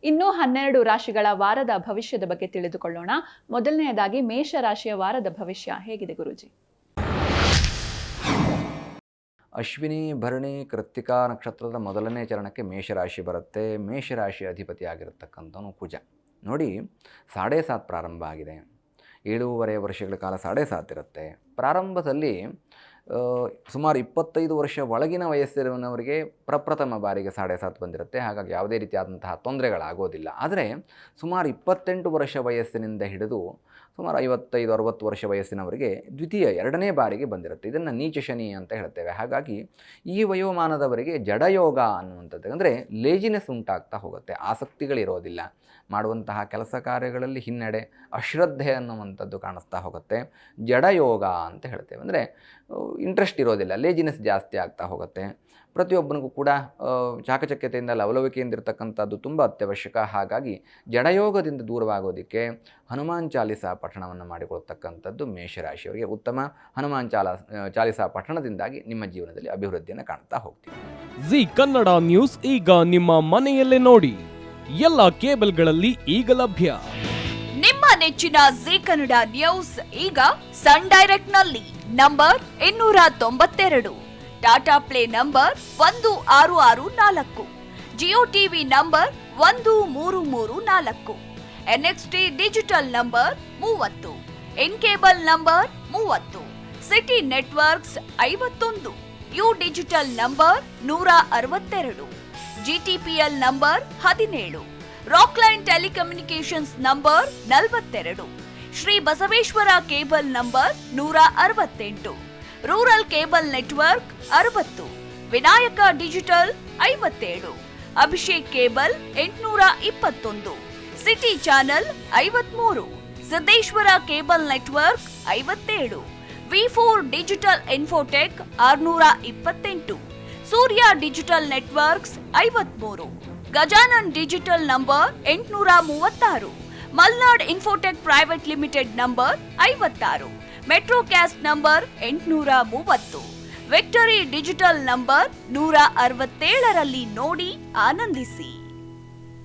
ಇನ್ನೂ 12 ರಾಶಿಗಳ ವಾರದ ಭವಿಷ್ಯದ ಬಗ್ಗೆ ತಿಳಿದುಕೊಳ್ಳೋಣ. ಮೊದಲನೆಯದಾಗಿ ಮೇಷ ರಾಶಿಯ ವಾರದ ಭವಿಷ್ಯ ಹೇಗಿದೆ ಗುರೂಜಿ? ಅಶ್ವಿನಿ ಭರಣಿ ಕೃತ್ತಿಕಾ ನಕ್ಷತ್ರದ ಮೊದಲನೇ ಚರಣಕ್ಕೆ ಮೇಷರಾಶಿ ಬರುತ್ತೆ. ಮೇಷರಾಶಿ ಅಧಿಪತಿ ಆಗಿರತಕ್ಕಂಥವನು ಕುಜ. ನೋಡಿ, 7.5 ಪ್ರಾರಂಭ ಆಗಿದೆ. 7.5 ವರ್ಷಗಳ ಕಾಲ 7.5 ಇರುತ್ತೆ. ಪ್ರಾರಂಭದಲ್ಲಿ ಸುಮಾರು 25 ವರ್ಷ ಒಳಗಿನ ವಯಸ್ಸಿನವರಿಗೆ ಪ್ರಪ್ರಥಮ ಬಾರಿಗೆ 7.5 ಬಂದಿರುತ್ತೆ. ಹಾಗಾಗಿ ಯಾವುದೇ ರೀತಿಯಾದಂತಹ ತೊಂದರೆಗಳಾಗೋದಿಲ್ಲ. ಆದರೆ ಸುಮಾರು 28 ವರ್ಷ ವಯಸ್ಸಿನಿಂದ ಹಿಡಿದು ಸುಮಾರು 55-60 ವರ್ಷ ವಯಸ್ಸಿನವರಿಗೆ ಎರಡನೇ ಬಾರಿಗೆ ಬಂದಿರುತ್ತೆ. ಇದನ್ನು ನೀಚ ಶನಿ ಅಂತ ಹೇಳ್ತೇವೆ. ಹಾಗಾಗಿ ಈ ವಯೋಮಾನದವರಿಗೆ ಜಡಯೋಗ ಅನ್ನುವಂಥದ್ದು, ಅಂದರೆ ಲೇಜಿನೆಸ್ ಉಂಟಾಗ್ತಾ ಹೋಗುತ್ತೆ. ಆಸಕ್ತಿಗಳಿರೋದಿಲ್ಲ. ಮಾಡುವಂತಹ ಕೆಲಸ ಕಾರ್ಯಗಳಲ್ಲಿ ಹಿನ್ನಡೆ, ಅಶ್ರದ್ಧೆ ಅನ್ನುವಂಥದ್ದು ಕಾಣಿಸ್ತಾ ಹೋಗುತ್ತೆ. ಜಡಯೋಗ ಅಂತ ಹೇಳ್ತೇವೆ. ಅಂದರೆ ಇಂಟ್ರೆಸ್ಟ್ ಇರೋದಿಲ್ಲ, ಲೇಜಿನೆಸ್ ಜಾಸ್ತಿ ಆಗ್ತಾ ಹೋಗುತ್ತೆ. ಪ್ರತಿಯೊಬ್ಬನಿಗೂ ಕೂಡ ಚಾಕಚಕ್ಯತೆಯಿಂದ ಲವಲವಿಕೆಯಿಂದಿರ್ತಕ್ಕಂಥದ್ದು ತುಂಬ ಅತ್ಯವಶ್ಯಕ. ಹಾಗಾಗಿ ಜಡಯೋಗದಿಂದ ದೂರವಾಗೋದಕ್ಕೆ ಹನುಮಾನ್ ಚಾಲಿಸಾ ಪಠಣವನ್ನು ಮಾಡಿಕೊಳ್ತಕ್ಕಂಥದ್ದು ಮೇಷರಾಶಿಯವರಿಗೆ ಉತ್ತಮ. ಹನುಮಾನ್ ಚಾಲಿಸಾ ಪಠಣದಿಂದಾಗಿ ನಿಮ್ಮ ಜೀವನದಲ್ಲಿ ಅಭಿವೃದ್ಧಿಯನ್ನು ಕಾಣ್ತಾ ಹೋಗ್ತೀವಿ. ಜಿ ಕನ್ನಡ ನ್ಯೂಸ್ ಈಗ ನಿಮ್ಮ ಮನೆಯಲ್ಲೇ ನೋಡಿ. ಎಲ್ಲ ಕೇಬಲ್ಗಳಲ್ಲಿ ಈಗ ಲಭ್ಯ. ನಿಮ್ಮ ನೆಚ್ಚಿನ ಜಿ ಕನ್ನಡ ನ್ಯೂಸ್ ಈಗ ಸನ್ ಡೈರೆಕ್ಟ್ ನಲ್ಲಿ number 292, Tata play number 1664, Jio TV number 1334, NXT digital number 30, N cable number 30, city networks 51, U digital number 162, GTPL number 17, Rockline telecommunications number 42, Shri Basaveshwara cable number 168, rural cable network 60, Vinayaka digital 57, Abhishek cable 821, city channel 53, Siddeshwara cable network 57, ವಿ4 digital infotech 628, Surya digital networks 53, Gajanan digital number 836, Malnad infotech private limited number 56, Metrocast number 830, victory digital number 167ರಲ್ಲಿ ನೋಡಿ ಆನಂದಿಸಿ.